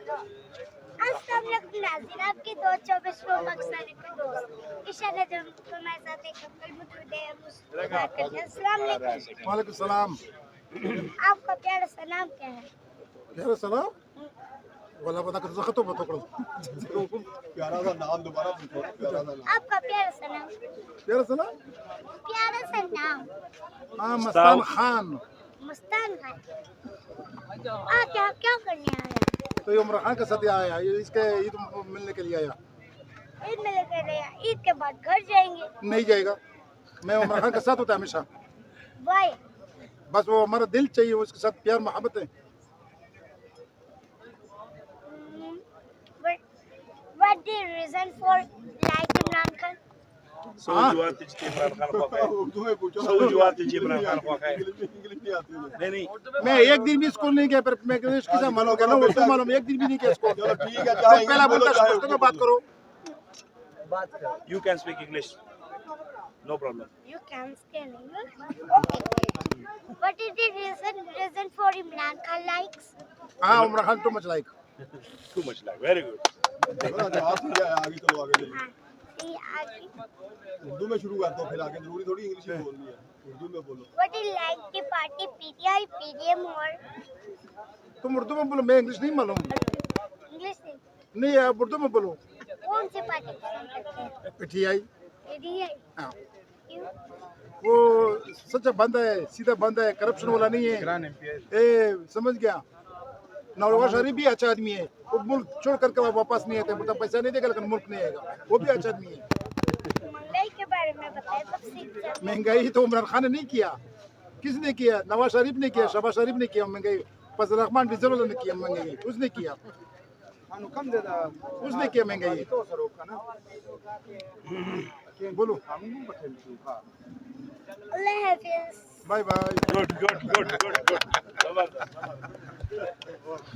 अस्सलाम वालेकुम नाज़रीन, आपके दोस्त 24 प्रो पाकिस्तानी के दोस्त ईशान जम तुम्हारे साथ एक कल मौजूद है। मुस्कुराते हैं। अस्सलाम वालेकुम। वालेकुम सलाम। आपका प्यारा सा नाम क्या है? प्यारा सलाम वाला पता कर खतो पकड़ो। प्यारा सा नाम दोबारा पूछो ना, प्यारा सा नाम। आपका प्यारा सा नाम? प्यारा सलाम प्यारा सा नाम? हाँ मस्तान खान। मुस्तान खान। क्या क्या करने आए हैं? तो ये उमर खान के साथ आया, ये इसके ईद मिलने के लिए आया। ईद में लेकर रहे हैं, ईद के बाद घर जाएंगे। नहीं जाएगा, मैं उमर खान के साथ होता हमेशा। वाई? बस वो हमारा दिल चाहिए, उसके साथ प्यार मोहब्बत है। What the reason for like Imran Khan? सऊजुआत Imran Khan को है। उर्दू में पूछो। सऊजुआत इमरान खान को है। इंग्लिश नहीं आती है। नहीं नहीं मैं एक दिन भी स्कूल नहीं गया, पर मैं इंग्लिश किसे मालूम क्या ना उर्दू मालूम, एक दिन भी नहीं गया स्कूल। चलो ठीक है, तो चाहे पहला बोलो, बंदा चाहे स्पष्ट में बात करो। You can speak English no problem You can scan English. Okay. What is the reason for Imran Khan likes? हाँ Umar Khan too much like. Too much like very good बोलो, जवाब दीजिए, आगे चलो, आगे चलो। हाँ, see, आगे. उर्दू में शुरू कर दो, फिर आगे जरूरी थोड़ी इंग्लिश में बोलनी है, उर्दू में बोलो। What is like the party PTI, PDM or तुम उर्दू में बोलो, मैं इंग्लिश नहीं मालूम। English नहीं? नहीं आप उर्दू में बोलो। कौन सी पार्टी पसंद करते हैं? पीटीआई। PDI. हाँ क्यों? वो सच्चा बंदा है, सीधा बंदा है, करप्शन वाला नहीं है। ए समझ गया। नवाज शरीफ भी अच्छा आदमी है, वो मुल्क छोड़ करके वापस नहीं आते, मतलब पैसा नहीं देगा लेकिन मुल्क नहीं आएगा, वो भी अच्छा आदमी है। महंगाई के बारे में बताएं तफसील से। महंगाई तो इमरान खान ने नहीं किया, किसने किया? नवाज शरीफ ने किया, शहबाज शरीफ ने किया महंगाई, फजल रहमान डीजल वाला ने किया महंगाई, उसने किया, उसने किया महंगाई। बोलो अल्लाह हाफिज। Bye bye. Good good good good good